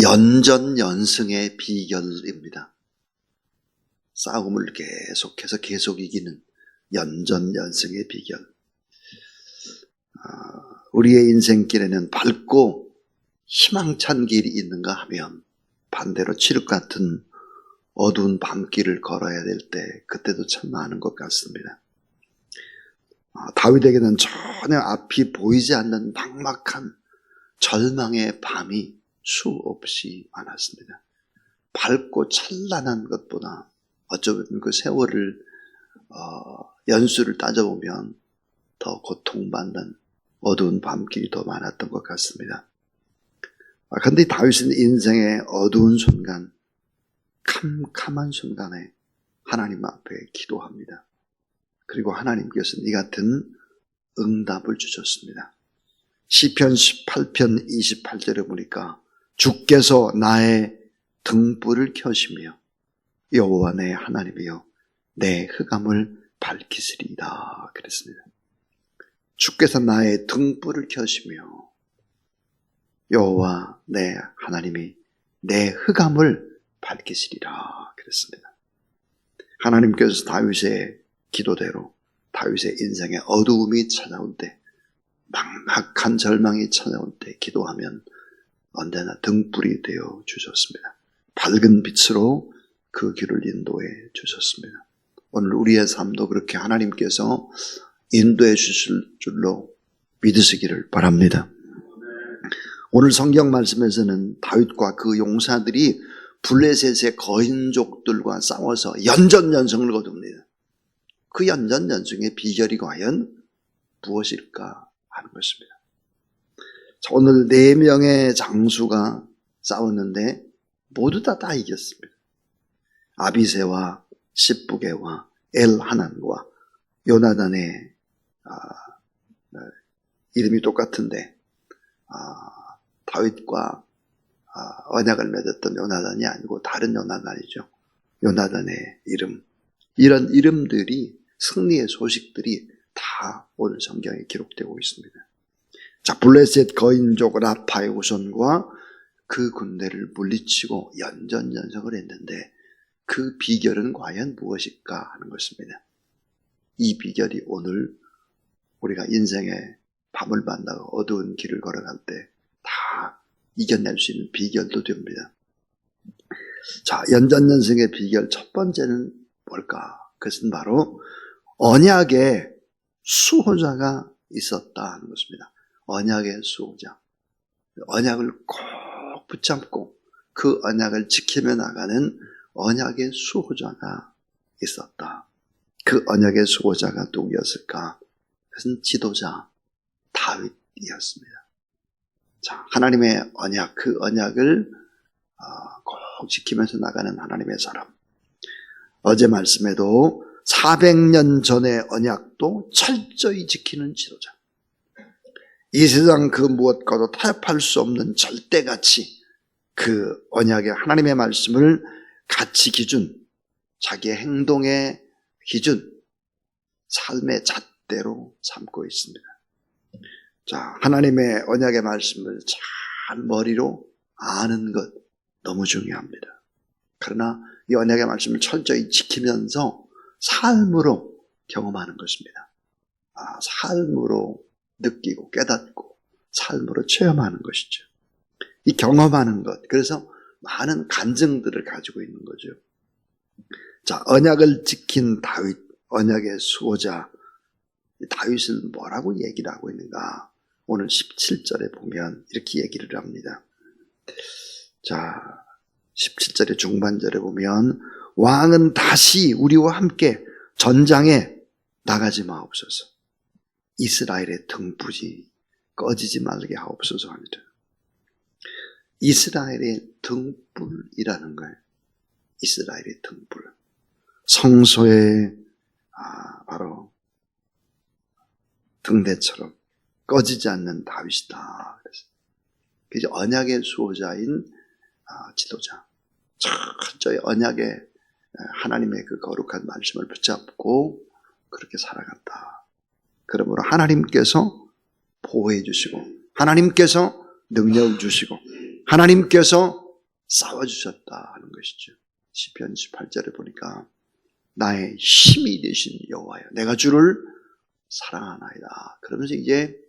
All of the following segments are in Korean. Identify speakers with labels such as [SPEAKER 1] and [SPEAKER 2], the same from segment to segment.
[SPEAKER 1] 연전연승의 비결입니다. 싸움을 계속 이기는 연전연승의 비결. 우리의 인생길에는 밝고 희망찬 길이 있는가 하면 반대로 칠흑 같은 어두운 밤길을 걸어야 될 때 그때도 참 많은 것 같습니다. 다윗에게는 전혀 앞이 보이지 않는 막막한 절망의 밤이 수없이 많았습니다. 밝고 찬란한 것보다 어쩌면 그 세월을 연수를 따져보면 더 고통받는 어두운 밤길이 더 많았던 것 같습니다. 그런데 다윗은 인생의 어두운 순간, 캄캄한 순간에 하나님 앞에 기도합니다. 그리고 하나님께서는 이 같은 응답을 주셨습니다. 시편 18편 28절에 보니까 주께서 나의 등불을 켜시며 여호와 내 하나님이여 내 흑암을 밝히시리이다 그랬습니다. 주께서 나의 등불을 켜시며 여호와 내 하나님이 내 흑암을 밝히시리라 그랬습니다. 하나님께서 다윗의 기도대로 다윗의 인생에 어두움이 찾아올 때, 막막한 절망이 찾아올 때 기도하면 언제나 등불이 되어 주셨습니다. 밝은 빛으로 그 길을 인도해 주셨습니다. 오늘 우리의 삶도 그렇게 하나님께서 인도해 주실 줄로 믿으시기를 바랍니다. 오늘 성경 말씀에서는 다윗과 그 용사들이 블레셋의 거인족들과 싸워서 연전연승을 거둡니다. 그 연전연승의 비결이 과연 무엇일까 하는 것입니다. 자, 오늘 4명의 장수가 싸웠는데 모두 다 이겼습니다. 아비새와 십부게와 엘하난과 요나단의 이름이 똑같은데 다윗과 언약을 맺었던 요나단이 아니고 다른 요나단이죠. 요나단의 이름, 이런 이름들이 승리의 소식들이 다 오늘 성경에 기록되고 있습니다. 자, 블레셋 거인족 라파의 후손과 그 군대를 물리치고 연전연승을 했는데 그 비결은 과연 무엇일까 하는 것입니다. 이 비결이 오늘 우리가 인생의 밤을 만나고 어두운 길을 걸어갈 때 다 이겨낼 수 있는 비결도 됩니다. 자, 연전연승의 비결 첫 번째는 뭘까? 그것은 바로 언약의 수호자가 있었다 하는 것입니다. 언약의 수호자. 언약을 꼭 붙잡고 그 언약을 지키며 나가는 언약의 수호자가 있었다. 그 언약의 수호자가 누구였을까? 그것은 지도자 다윗이었습니다. 자, 하나님의 언약, 그 언약을 꼭 지키면서 나가는 하나님의 사람. 어제 말씀에도 400년 전의 언약도 철저히 지키는 지도자. 이 세상 그 무엇과도 타협할 수 없는 절대가치, 그 언약의 하나님의 말씀을 가치 기준, 자기의 행동의 기준, 삶의 잣대로 삼고 있습니다. 자, 하나님의 언약의 말씀을 잘 머리로 아는 것 너무 중요합니다. 그러나 이 언약의 말씀을 철저히 지키면서 삶으로 경험하는 것입니다. 삶으로 느끼고 깨닫고 삶으로 체험하는 것이죠. 이 경험하는 것, 그래서 많은 간증들을 가지고 있는 거죠. 자, 언약을 지킨 다윗, 언약의 수호자 다윗은 뭐라고 얘기를 하고 있는가? 오늘 17절에 보면 이렇게 얘기를 합니다. 자, 17절의 중반절에 보면 왕은 다시 우리와 함께 전장에 나가지 마옵소서. 이스라엘의 등불이 꺼지지 말게 하옵소서 합니다. 이스라엘의 등불이라는 거예요. 이스라엘의 등불. 성소의 바로 등대처럼 꺼지지 않는 다윗이다. 그래서 언약의 수호자인 지도자. 철저히 언약의 하나님의 그 거룩한 말씀을 붙잡고 그렇게 살아간다. 그러므로 하나님께서 보호해 주시고 하나님께서 능력을 주시고 하나님께서 싸워주셨다 하는 것이죠. 시편 18절에 보니까 나의 힘이 되신 여호와여 내가 주를 사랑하나이다. 그러면서 이제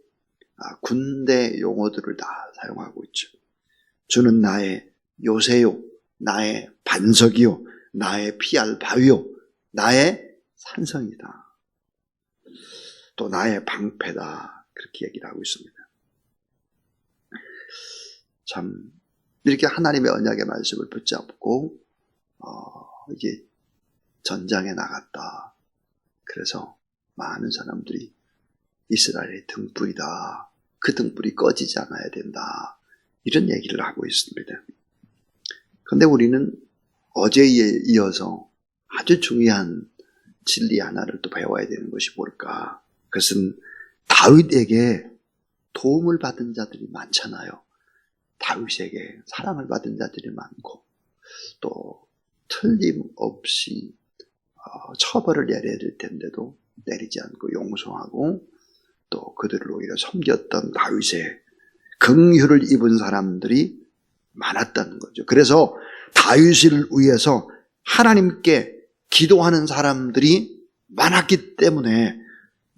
[SPEAKER 1] 군대 용어들을 다 사용하고 있죠. 주는 나의 요새요, 나의 반석이요, 나의 피할 바위요, 나의 산성이다. 또 나의 방패다. 그렇게 얘기를 하고 있습니다. 참 이렇게 하나님의 언약의 말씀을 붙잡고 이제 전장에 나갔다. 그래서 많은 사람들이 이스라엘의 등불이다. 그 등불이 꺼지지 않아야 된다. 이런 얘기를 하고 있습니다. 그런데 우리는 어제에 이어서 아주 중요한 진리 하나를 또 배워야 되는 것이 뭘까? 그것은 다윗에게 도움을 받은 자들이 많잖아요. 다윗에게 사랑을 받은 자들이 많고 또 틀림없이 처벌을 내려야 될 텐데도 내리지 않고 용서하고 또 그들을 오히려 섬겼던 다윗의 긍휼을 입은 사람들이 많았다는 거죠. 그래서 다윗을 위해서 하나님께 기도하는 사람들이 많았기 때문에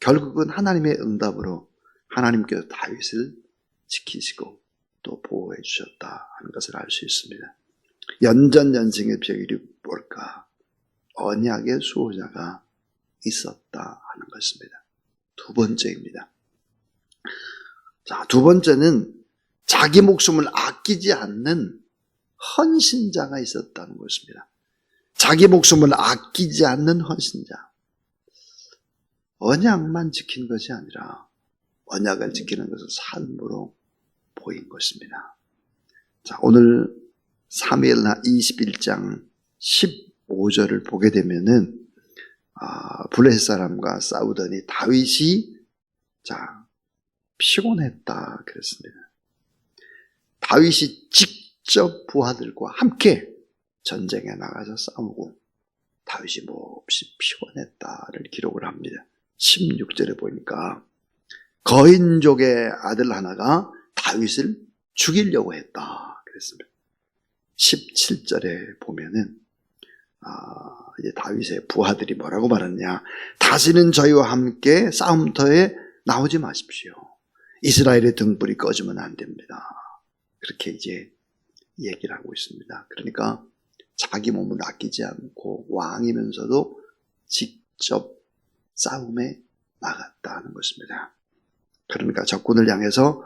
[SPEAKER 1] 결국은 하나님의 응답으로 하나님께서 다윗을 지키시고 또 보호해 주셨다 하는 것을 알 수 있습니다. 연전연승의 비결이 뭘까? 언약의 수호자가 있었다 하는 것입니다. 두 번째입니다. 자, 두 번째는 자기 목숨을 아끼지 않는 헌신자가 있었다는 것입니다. 자기 목숨을 아끼지 않는 헌신자. 언약만 지킨 것이 아니라 언약을 지키는 것을 삶으로 보인 것입니다. 자, 오늘 사무엘하 21장 15절을 보게 되면은 블레셋 사람과 싸우더니 다윗이 피곤했다 그랬습니다. 다윗이 직접 부하들과 함께 전쟁에 나가서 싸우고 다윗이 몹시 피곤했다를 기록을 합니다. 16절에 보니까 거인족의 아들 하나가 다윗을 죽이려고 했다 그랬습니다. 17절에 보면은 이제 다윗의 부하들이 뭐라고 말하느냐? 다시는 저희와 함께 싸움터에 나오지 마십시오. 이스라엘의 등불이 꺼지면 안 됩니다. 그렇게 이제 얘기를 하고 있습니다. 그러니까 자기 몸을 아끼지 않고 왕이면서도 직접 싸움에 나갔다는 것입니다. 그러니까 적군을 향해서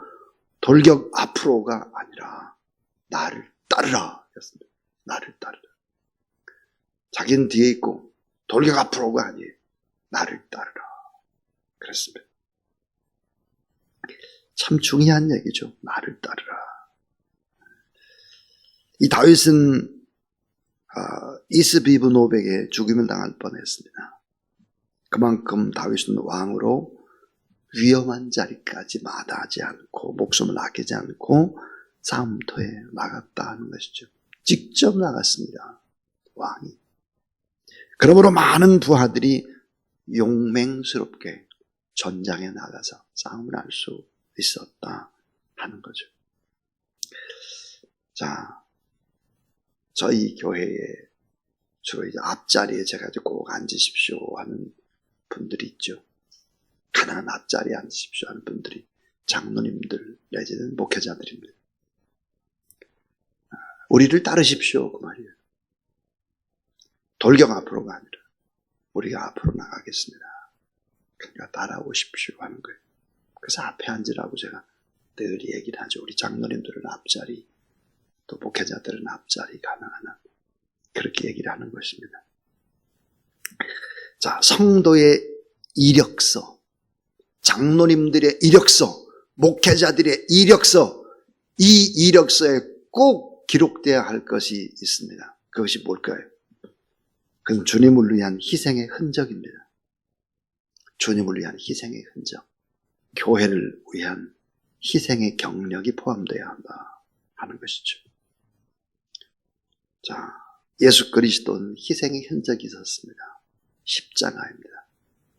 [SPEAKER 1] 돌격 앞으로가 아니라 나를 따르라 했습니다. 나를 따르라. 자기는 뒤에 있고 돌격 앞으로가 아니에요. 나를 따르라. 그랬습니다. 참 중요한 얘기죠. 나를 따르라. 이 다윗은 이스비브노백에 죽임을 당할 뻔했습니다. 그만큼 다윗은 왕으로 위험한 자리까지 마다하지 않고 목숨을 아끼지 않고 싸움터에 나갔다 하는 것이죠. 직접 나갔습니다. 왕이. 그러므로 많은 부하들이 용맹스럽게 전장에 나가서 싸움을 할 수 있었다 하는 거죠. 자, 저희 교회에 주로 이제 앞자리에 제가 꼭 앉으십시오 하는 분들이 있죠. 가난한 앞자리에 앉으십시오 하는 분들이 장로님들 내지는 목회자들입니다. 우리를 따르십시오 그 말이에요. 돌격 앞으로가 아니라 우리가 앞으로 나가겠습니다. 그러니까 따라오십시오 하는 거예요. 그래서 앞에 앉으라고 제가 늘 얘기를 하죠. 우리 장로님들은 앞자리, 또 목회자들은 앞자리 가능하나 그렇게 얘기를 하는 것입니다. 자, 성도의 이력서, 장로님들의 이력서, 목회자들의 이력서, 이 이력서에 꼭 기록되어야 할 것이 있습니다. 그것이 뭘까요? 그건 주님을 위한 희생의 흔적입니다. 주님을 위한 희생의 흔적. 교회를 위한 희생의 경력이 포함되어야 한다 하는 것이죠. 자, 예수 그리스도는 희생의 흔적이 있었습니다. 십자가입니다.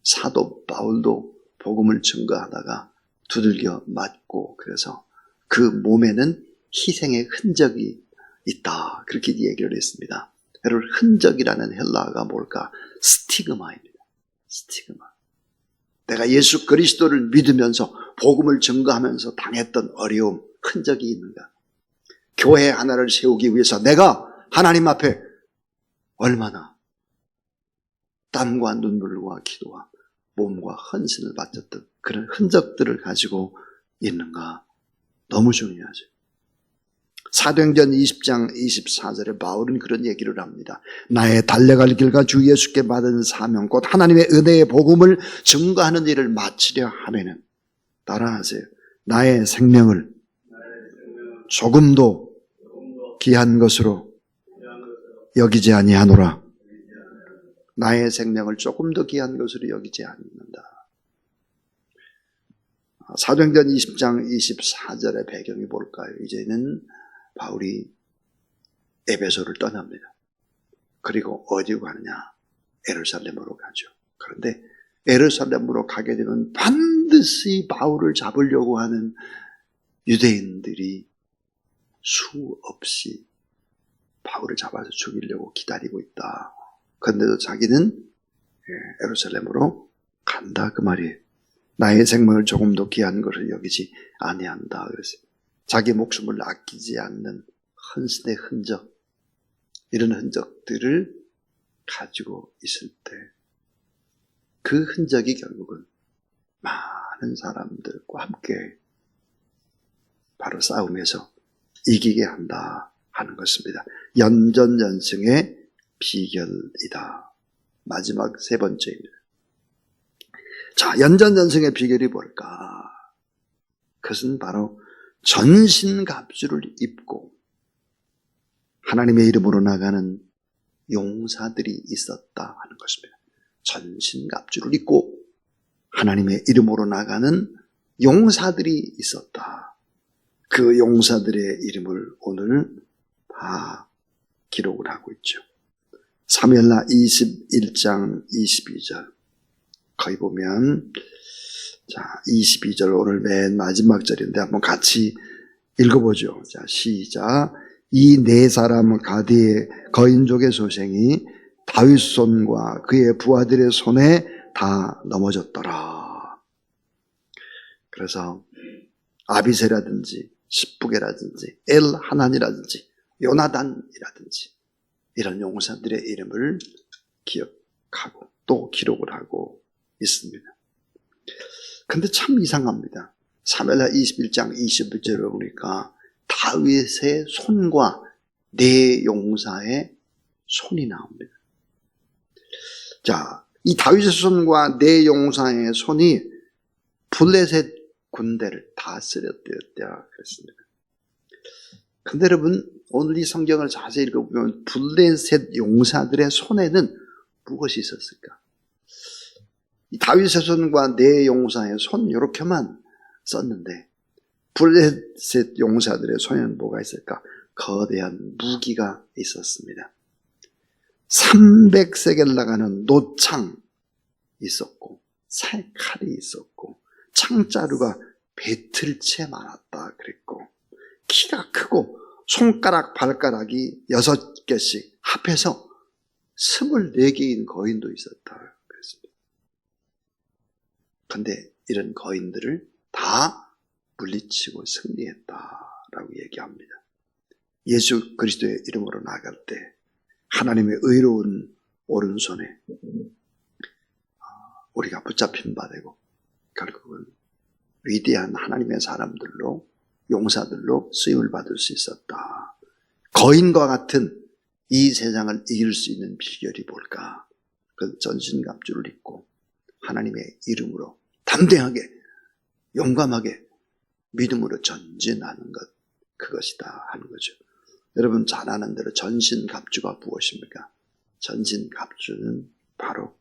[SPEAKER 1] 사도 바울도 복음을 증거하다가 두들겨 맞고 그래서 그 몸에는 희생의 흔적이 있다. 그렇게 얘기를 했습니다. 여러분, 흔적이라는 헬라어가 뭘까? 스티그마입니다. 스티그마. 내가 예수 그리스도를 믿으면서 복음을 증거하면서 당했던 어려움, 흔적이 있는가? 교회 하나를 세우기 위해서 내가 하나님 앞에 얼마나 땀과 눈물과 기도와 몸과 헌신을 바쳤던 그런 흔적들을 가지고 있는가? 너무 중요하죠. 사도행전 20장 24절에 바울은 그런 얘기를 합니다. 나의 달려갈 길과 주 예수께 받은 사명 곧 하나님의 은혜의 복음을 증거하는 일을 마치려 하면은 따라하세요. 나의 생명을 조금도 귀한 것으로 여기지 아니하노라. 나의 생명을 조금도 귀한 것으로 여기지 않는다. 사도행전 20장 24절의 배경이 뭘까요? 이제는 바울이 에베소를 떠납니다. 그리고 어디로 가느냐? 예루살렘으로 가죠. 그런데 예루살렘으로 가게 되면 반드시 바울을 잡으려고 하는 유대인들이 수없이 바울을 잡아서 죽이려고 기다리고 있다. 그런데도 자기는 예루살렘으로 간다 그 말이에요. 나의 생명을 조금도 귀한 것을 여기지 아니한다. 그래서 자기 목숨을 아끼지 않는 헌신의 흔적, 이런 흔적들을 가지고 있을 때 그 흔적이 결국은 많은 사람들과 함께 바로 싸움에서 이기게 한다 하는 것입니다. 연전연승의 비결이다. 마지막 세 번째입니다. 자, 연전연승의 비결이 뭘까? 그것은 바로 전신갑주를 입고 하나님의 이름으로 나가는 용사들이 있었다 하는 것입니다. 전신갑주를 입고 하나님의 이름으로 나가는 용사들이 있었다. 그 용사들의 이름을 오늘 다 기록을 하고 있죠. 사무엘하 21장 22절 거기 보면 자 22절 오늘 맨 마지막 절인데 한번 같이 읽어보죠. 자 시작. 이 네 사람 가디의 거인족의 소생이 다윗 손과 그의 부하들의 손에 다 넘어졌더라. 그래서 아비새라든지 십부게라든지 엘하난이라든지 요나단이라든지 이런 용사들의 이름을 기억하고 또 기록을 하고 있습니다. 근데 참 이상합니다. 사무엘하 21장 21절을 보니까 다윗의 손과 네 용사의 손이 나옵니다. 자, 이 다윗의 손과 네 용사의 손이 블레셋 군대를 다스렸다 그랬습니다. 근데 여러분 오늘 이 성경을 자세히 읽어보면 블레셋 용사들의 손에는 무엇이 있었을까? 이 다윗의 손과 네 용사의 손 이렇게만 썼는데 블레셋 용사들의 손에는 뭐가 있을까? 거대한 무기가 있었습니다. 300세겔 나가는 노창 있었고 새 칼이 있었고 창자루가 배틀채 많았다 그랬고 키가 크고 손가락 발가락이 6개씩 합해서 24개인 거인도 있었다 그랬습니다. 그런데 이런 거인들을 다 물리치고 승리했다라고 얘기합니다. 예수 그리스도의 이름으로 나갈 때 하나님의 의로운 오른손에 우리가 붙잡힌 바 되고 결국은 위대한 하나님의 사람들로 용사들로 쓰임을 받을 수 있었다. 거인과 같은 이 세상을 이길 수 있는 비결이 뭘까? 그 전신갑주를 입고 하나님의 이름으로 담대하게 용감하게 믿음으로 전진하는 것, 그것이다 하는 거죠. 여러분 잘 아는 대로 전신갑주가 무엇입니까? 전신갑주는 바로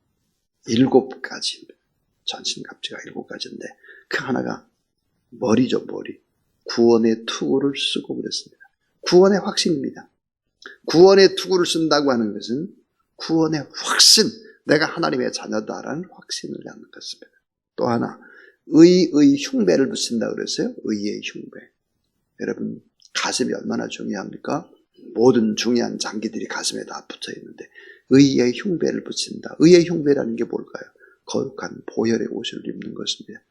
[SPEAKER 1] 7가지입니다. 전신갑주가 7가지인데 그 하나가 머리죠. 머리. 구원의 투구를 쓰고 그랬습니다. 구원의 확신입니다. 구원의 투구를 쓴다고 하는 것은 구원의 확신, 내가 하나님의 자녀다라는 확신을 갖는 것입니다. 또 하나 의의 흉배를 붙인다 그랬어요. 의의 흉배. 여러분 가슴이 얼마나 중요합니까? 모든 중요한 장기들이 가슴에 다 붙어 있는데 의의 흉배를 붙인다. 의의 흉배라는 게 뭘까요? 거룩한 보혈의 옷을 입는 것입니다.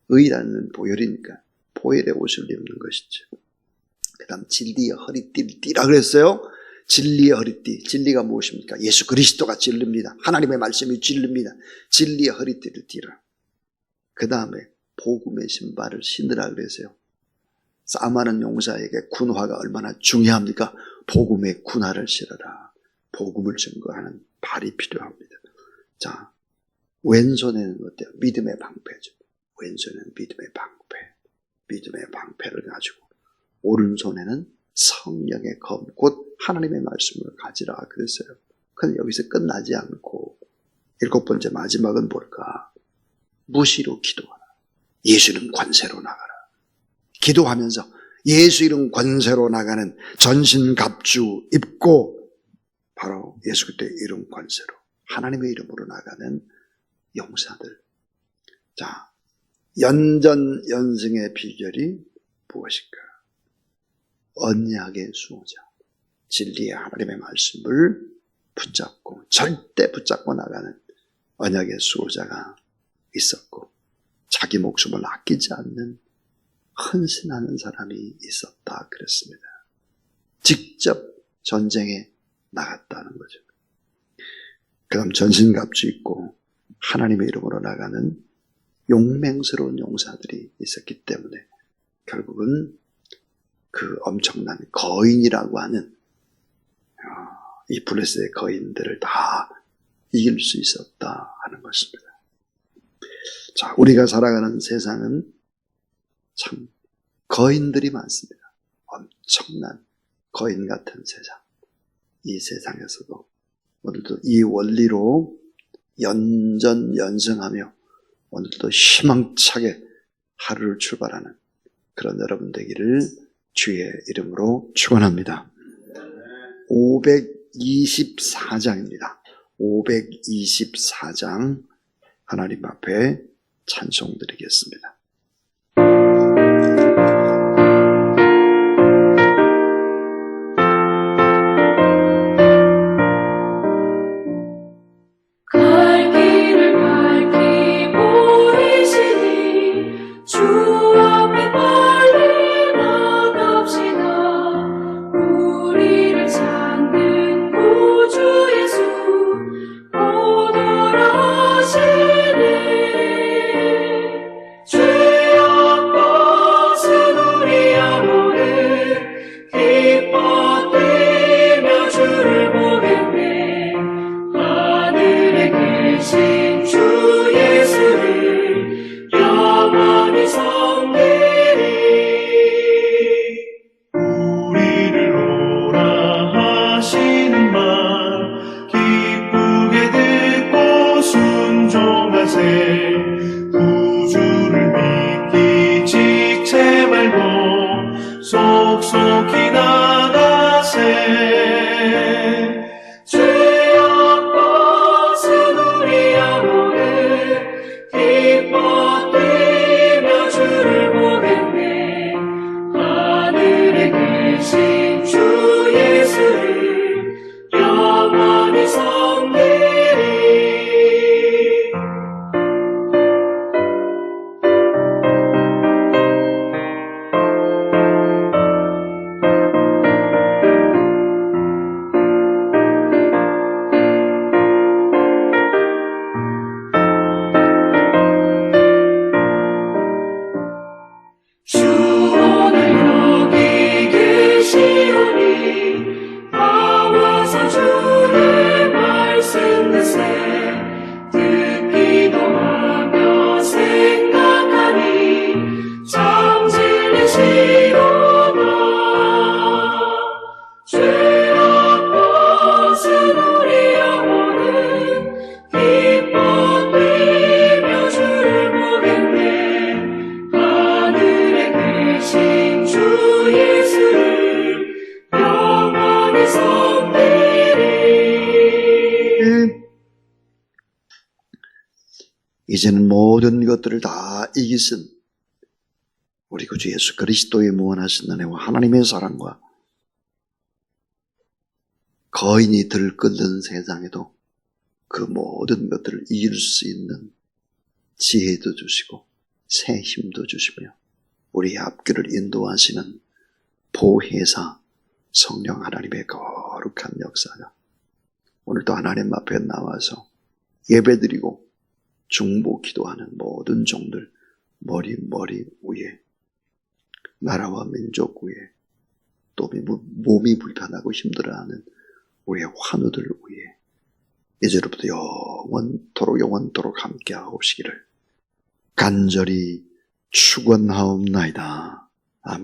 [SPEAKER 1] 의라는 보혈이니까 보혈의 옷을 입는 것이죠. 그 다음 진리의 허리띠를 띠라 그랬어요. 진리의 허리띠. 진리가 무엇입니까? 예수 그리스도가 진리입니다. 하나님의 말씀이 진리입니다. 진리의 허리띠를 띠라. 그 다음에 복음의 신발을 신으라 그랬어요. 싸움하는 용사에게 군화가 얼마나 중요합니까? 복음의 군화를 신어라. 복음을 증거하는 발이 필요합니다. 자, 왼손에는 어때요? 믿음의 방패죠. 왼손에는 믿음의 방패. 믿음의 방패를 가지고 오른손에는 성령의 검, 곧 하나님의 말씀을 가지라 그랬어요. 그런데 여기서 끝나지 않고 7번째 마지막은 뭘까? 무시로 기도하라. 예수 이름 권세로 나가라. 기도하면서 예수 이름 권세로 나가는 전신갑주 입고 바로 예수 그리스도의 이름 권세로 하나님의 이름으로 나가는 용사들. 자, 연전연승의 비결이 무엇일까? 언약의 수호자, 진리의 하나님의 말씀을 붙잡고 절대 붙잡고 나가는 언약의 수호자가 있었고 자기 목숨을 아끼지 않는 헌신하는 사람이 있었다 그랬습니다. 직접 전쟁에 나갔다는 거죠. 그 다음 전신갑주 입고 하나님의 이름으로 나가는 용맹스러운 용사들이 있었기 때문에 결국은 그 엄청난 거인이라고 하는 이 블레셋의 거인들을 다 이길 수 있었다 하는 것입니다. 자, 우리가 살아가는 세상은 참 거인들이 많습니다. 엄청난 거인 같은 세상. 이 세상에서도 오늘도 이 원리로 연전연승하며 오늘도 희망차게 하루를 출발하는 그런 여러분 되기를 주의 이름으로 축원합니다. 524장입니다. 524장 하나님 앞에 찬송드리겠습니다. 이제는 모든 것들을 다 이기신 우리 구주 예수 그리스도의 무한하신 은혜와 하나님의 사랑과 거인이 들끓는 세상에도 그 모든 것들을 이길 수 있는 지혜도 주시고 새 힘도 주시며 우리의 앞길을 인도하시는 보혜사 성령 하나님의 거룩한 역사가 오늘도 하나님 앞에 나와서 예배드리고 중보 기도하는 모든 종들 머리 위에 나라와 민족 위에 또 몸이 불편하고 힘들어하는 우리의 환우들 위에 이제로부터 영원토록 함께하옵시기를 간절히 축원하옵나이다. 아멘.